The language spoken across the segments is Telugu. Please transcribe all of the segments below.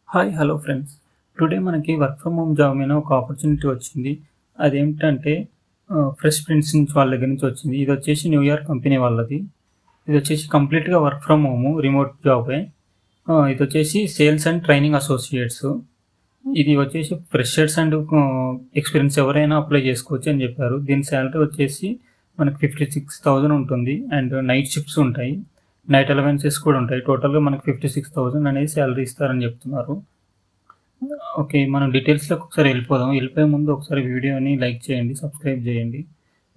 Hi hello friends. టుడే మనకి వర్క్ ఫ్రమ్ హోమ్ జాబ్ మీద ఒక ఆపర్చునిటీ వచ్చింది. అదేంటంటే ఫ్రెష్ ప్రింట్స్ నుంచి వాళ్ళ దగ్గర నుంచి వచ్చింది. ఇది వచ్చేసి న్యూయార్క్ కంపెనీ వాళ్ళది. ఇది వచ్చేసి కంప్లీట్గా వర్క్ ఫ్రమ్ హోమ్ రిమోట్ జాబే. ఇది వచ్చేసి సేల్స్ అండ్ ట్రైనింగ్ అసోసియేట్స్. ఇది వచ్చేసి ఫ్రెషర్స్ అండ్ ఎక్స్పీరియన్స్ ఎవరైనా అప్లై చేసుకోవచ్చు అని చెప్పారు. దీని శాలరీ వచ్చేసి మనకి 56,000 ఉంటుంది. అండ్ నైట్ షిఫ్ట్స్ ఉంటాయి, నైట్ అలవెన్సెస్ కూడా ఉంటాయి. టోటల్గా మనకి 56,000 అనేది శాలరీ ఇస్తారని చెప్తున్నారు. ఓకే, మనం డీటెయిల్స్లోకి ఒకసారి వెళ్ళిపోదాం. వెళ్ళిపోయే ముందు ఒకసారి వీడియోని లైక్ చేయండి, సబ్స్క్రైబ్ చేయండి.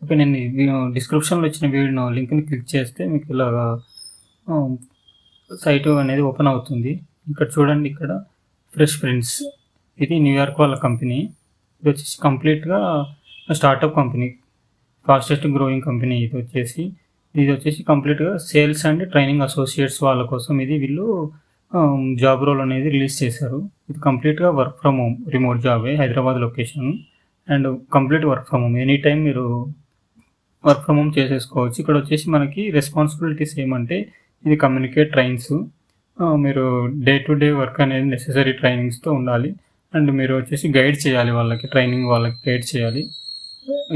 ఓకే, నేను డిస్క్రిప్షన్లో ఇచ్చిన వీడియో లింక్ని క్లిక్ చేస్తే మీకు ఇలాగా సైట్ అనేది ఓపెన్ అవుతుంది. ఇక్కడ చూడండి, ఇక్కడ ఫ్రెష్ ప్రింట్స్, ఇది న్యూయార్క్ వాళ్ళ కంపెనీ. ఇది వచ్చేసి కంప్లీట్గా startup company, fastest growing company. ఇది వచ్చేసి కంప్లీట్గా సేల్స్ అండ్ ట్రైనింగ్ అసోసియేట్స్ వాళ్ళ కోసం ఇది వీళ్ళు జాబ్ రోల్ అనేది రిలీజ్ చేశారు. ఇది కంప్లీట్గా వర్క్ ఫ్రమ్ హోమ్ రిమోట్ జాబే, Hyderabad location. And complete work from home, any time మీరు వర్క్ ఫ్రమ్ హోమ్ చేసేసుకోవచ్చు. ఇక్కడ వచ్చేసి మనకి రెస్పాన్సిబిలిటీస్ ఏమంటే, ఇది కమ్యూనికేట్ ట్రైన్స్, మీరు డే టు డే వర్క్ అనేది నెసెసరీ ట్రైనింగ్స్తో ఉండాలి. అండ్ మీరు వచ్చేసి గైడ్ చేయాలి వాళ్ళకి, ట్రైనింగ్ వాళ్ళకి గైడ్ చేయాలి.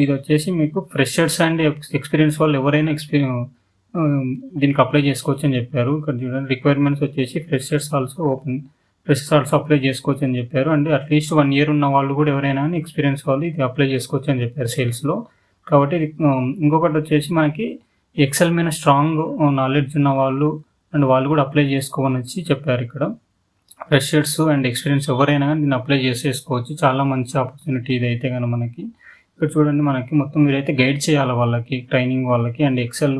ఇది వచ్చేసి మీకు ఫ్రెషర్స్ అండ్ ఎక్స్పీరియన్స్ వాళ్ళు ఎవరైనా దీనికి అప్లై చేసుకోవచ్చు అని చెప్పారు. ఇక్కడ చూడండి, రిక్వైర్మెంట్స్ వచ్చేసి ఫ్రెషర్స్ ఆల్సో అప్లై చేసుకోవచ్చు అని చెప్పారు. అండ్ అట్లీస్ట్ 1 year ఉన్న వాళ్ళు కూడా ఎవరైనా ఎక్స్పీరియన్స్ వాళ్ళు ఇది అప్లై చేసుకోవచ్చు అని చెప్పారు సేల్స్లో. కాబట్టి ఇంకొకటి వచ్చేసి మనకి ఎక్సెల్ మీద స్ట్రాంగ్ నాలెడ్జ్ ఉన్న వాళ్ళు అండ్ వాళ్ళు కూడా అప్లై చేసుకోవాలని వచ్చి చెప్పారు. ఇక్కడ ఫ్రెషర్స్ అండ్ ఎక్స్పీరియన్స్ ఎవరైనా కానీ దీన్ని అప్లై చేసేసుకోవచ్చు. చాలా మంచి ఆపర్చునిటీ ఇది అయితే కానీ మనకి. ఇక్కడ చూడండి, మనకి మొత్తం మీరైతే గైడ్ చేయాలి వాళ్ళకి, ట్రైనింగ్ వాళ్ళకి. అండ్ ఎక్సెల్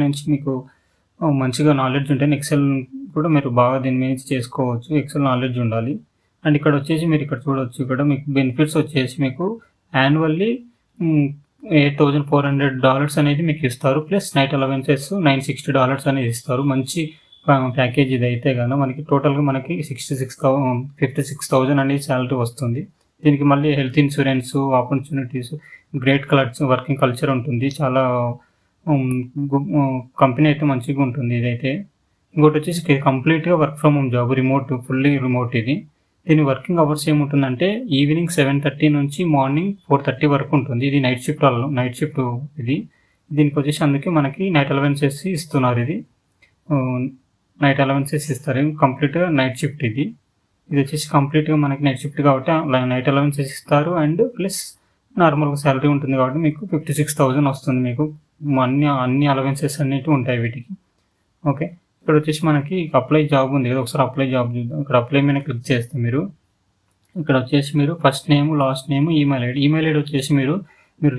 నుంచి మీకు మంచిగా నాలెడ్జ్ ఉంటే ఎక్సెల్ కూడా మీరు బాగా దీని మీద చేసుకోవచ్చు. ఎక్సెల్ నాలెడ్జ్ ఉండాలి. అండ్ ఇక్కడ వచ్చేసి మీరు ఇక్కడ చూడవచ్చు, ఇక్కడ మీకు బెనిఫిట్స్ వచ్చేసి మీకు యాన్యువల్లీ $8,400 అనేది మీకు ఇస్తారు. ప్లస్ నైట్ అలవెన్సెస్ $960 అనేది ఇస్తారు. మంచి ప్యాకేజ్ ఇది అయితే కానీ మనకి టోటల్గా మనకి 56,000 అనేది శాలరీ వస్తుంది. దీనికి మళ్ళీ health insurance, opportunities, great working culture ఉంటుంది. చాలా కంపెనీ అయితే మంచిగా ఉంటుంది ఇదైతే. ఇంకోటి వచ్చేసి కంప్లీట్గా work from home job, fully remote ఇది. దీని వర్కింగ్ అవర్స్ ఏముంటుందంటే ఈవినింగ్ 7:30 నుంచి మార్నింగ్ 4:30 వరకు ఉంటుంది. ఇది నైట్ షిఫ్ట్ ఇది. దీనికి వచ్చేసి అందుకే మనకి నైట్ అలవెన్సెస్ ఇస్తున్నారు. ఇది నైట్ అలవెన్సెస్ ఇస్తారు. కంప్లీట్గా నైట్ షిఫ్ట్ ఇది వచ్చేసి కంప్లీట్గా మనకి నైట్ షిఫ్ట్ కాబట్టి నైట్ అలవెన్సెస్ ఇస్తారు. అండ్ ప్లస్ నార్మల్గా శాలరీ ఉంటుంది కాబట్టి మీకు 56,000 వస్తుంది. మీకు అన్ని అలవెన్సెస్ అన్నిటి ఉంటాయి వీటికి. ఓకే, ఇక్కడ వచ్చేసి మనకి అప్లై జాబ్ ఉంది కదా, ఒకసారి అప్లై జాబ్ చూద్దాం. ఇక్కడ అప్లై మీద క్లిక్ చేస్తే మీరు ఇక్కడ వచ్చేసి మీరు first name, last name, email ID వచ్చేసి మీరు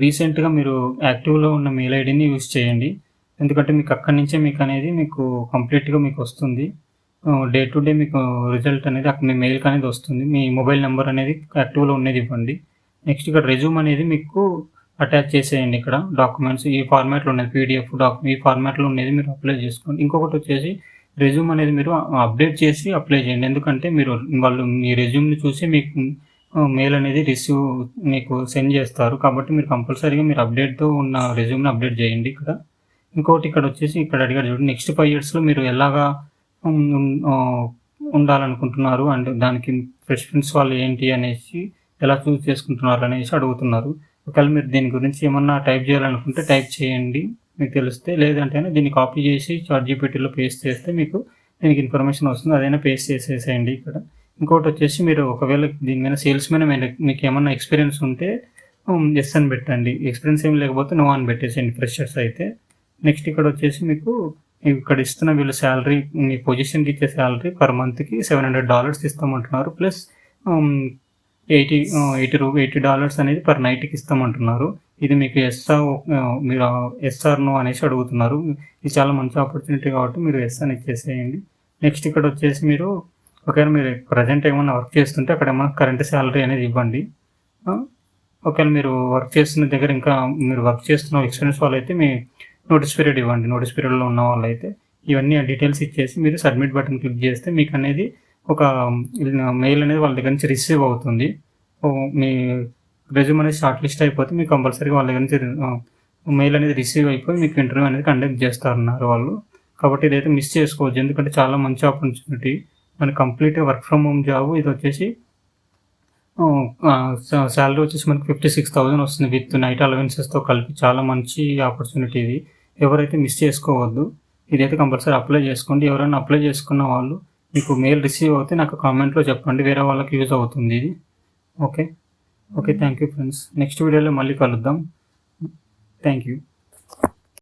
రీసెంట్గా మీరు యాక్టివ్లో ఉన్న మెయిల్ ఐడిని యూజ్ చేయండి. ఎందుకంటే మీకు అక్కడి నుంచే మీకు కంప్లీట్గా మీకు వస్తుంది. డే టు డే మీకు రిజల్ట్ అనేది అక్కడ మీ మెయిల్కి అనేది వస్తుంది. మీ మొబైల్ నెంబర్ అనేది యాక్టివ్లో ఉన్నది ఇవ్వండి. నెక్స్ట్ ఇక్కడ రెజ్యూమ్ అనేది మీకు అటాచ్ చేసేయండి. ఇక్కడ డాక్యుమెంట్స్ ఈ ఫార్మాట్లో ఉన్నది, పీడిఎఫ్ ఈ ఫార్మాట్లో ఉన్నది మీరు అప్లై చేసుకోండి. ఇంకొకటి వచ్చేసి రెజ్యూమ్ అనేది మీరు అప్డేట్ చేసి అప్లై చేయండి. ఎందుకంటే వాళ్ళు మీ రెజ్యూమ్ని చూసి మీకు మెయిల్ అనేది మీకు సెండ్ చేస్తారు. కాబట్టి మీరు కంపల్సరీగా మీరు అప్డేట్తో ఉన్న రెజ్యూమ్ని అప్డేట్ చేయండి. ఇక్కడ వచ్చేసి ఇక్కడ అడిగారు చూడండి, నెక్స్ట్ 5 yearsలో మీరు ఎలాగా ఉండాలనుకుంటున్నారు అండ్ దానికి ప్రిఫరెన్స్ వాళ్ళు ఏంటి అనేసి ఎలా చూస్ చేసుకుంటున్నారు అనేసి అడుగుతున్నారు. ఒకవేళ మీరు దీని గురించి ఏమన్నా టైప్ చేయాలనుకుంటే టైప్ చేయండి, మీకు తెలిస్తే. లేదంటే దీన్ని కాపీ చేసి ChatGPTలో పేస్ట్ చేస్తే మీకు దీనికి ఇన్ఫర్మేషన్ వస్తుంది. అదైనా పేస్ట్ చేసేసేయండి. ఇక్కడ ఇంకోటి వచ్చేసి మీరు ఒకవేళ దీని మీద సేల్స్ మీద మీకు ఏమన్నా ఎక్స్పీరియన్స్ ఉంటే ఎస్ అని పెట్టండి. ఎక్స్పీరియన్స్ ఏమి లేకపోతే నో అని పెట్టేసేయండి ఫ్రెషర్స్ అయితే. నెక్స్ట్ ఇక్కడ వచ్చేసి మీకు ఇక్కడ ఇస్తున్న వీళ్ళు శాలరీ, మీ పొజిషన్కి ఇచ్చే శాలరీ పర్ మంత్కి $700 ఇస్తామంటున్నారు. ప్లస్ $80 అనేది పర్ నైట్కి ఇస్తామంటున్నారు. ఇది మీకు మీరు ఎస్ఆర్ నో అనేసి అడుగుతున్నారు. ఇది చాలా మంచి ఆపర్చునిటీ కాబట్టి మీరు ఎస్ అని ఇచ్చేసేయండి. నెక్స్ట్ ఇక్కడ వచ్చేసి మీరు ఒకవేళ మీరు ప్రజెంట్ ఏమైనా వర్క్ చేస్తుంటే అక్కడ ఏమైనా కరెంట్ శాలరీ అనేది ఇవ్వండి. ఒకవేళ మీరు వర్క్ చేస్తున్న దగ్గర ఇంకా మీరు వర్క్ చేస్తున్న ఎక్స్పీరియన్స్ వాళ్ళు అయితే మీ నోటీస్ పీరియడ్ ఇవ్వండి. నోటీస్ పీరియడ్లో ఉన్న వాళ్ళు అయితే ఇవన్నీ డీటెయిల్స్ ఇచ్చేసి మీరు సబ్మిట్ బటన్ క్లిక్ చేస్తే మీకు అనేది ఒక మెయిల్ అనేది వాళ్ళ దగ్గర నుంచి రిసీవ్ అవుతుంది. మీ రెజ్యూమ్ అనేది షార్ట్ లిస్ట్ అయిపోతే మీకు కంపల్సరీగా వాళ్ళ దగ్గర నుంచి మెయిల్ అనేది రిసీవ్ అయిపోయి మీకు ఇంటర్వ్యూ అనేది కండక్ట్ చేస్తారన్నారు వాళ్ళు. కాబట్టి ఇదైతే మిస్ చేసుకోవచ్చు, ఎందుకంటే చాలా మంచి ఆపర్చునిటీ. మన కంప్లీట్గా వర్క్ ఫ్రమ్ హోమ్ జాబ్. ఇది వచ్చేసి శాలరీ వచ్చేసి మనకి 56,000 వస్తుంది విత్ నైట్ అలవెన్సెస్తో కలిపి. చాలా మంచి ఆపర్చునిటీ ఇది. ఎవరైతే మిస్ చేసుకోవద్దు. ఇదైతే కంపల్సరీ అప్లై చేసుకోండి. ఎవరైనా అప్లై చేసుకున్న వాళ్ళు మీకు మెయిల్ రిసీవ్ అవుతే నాకు కామెంట్లో చెప్పండి. వేరే వాళ్ళకి యూజ్ అవుతుంది ఇది. Okay. Thank you friends. Next వీడియోలో మళ్ళీ కలుద్దాం. Thank you.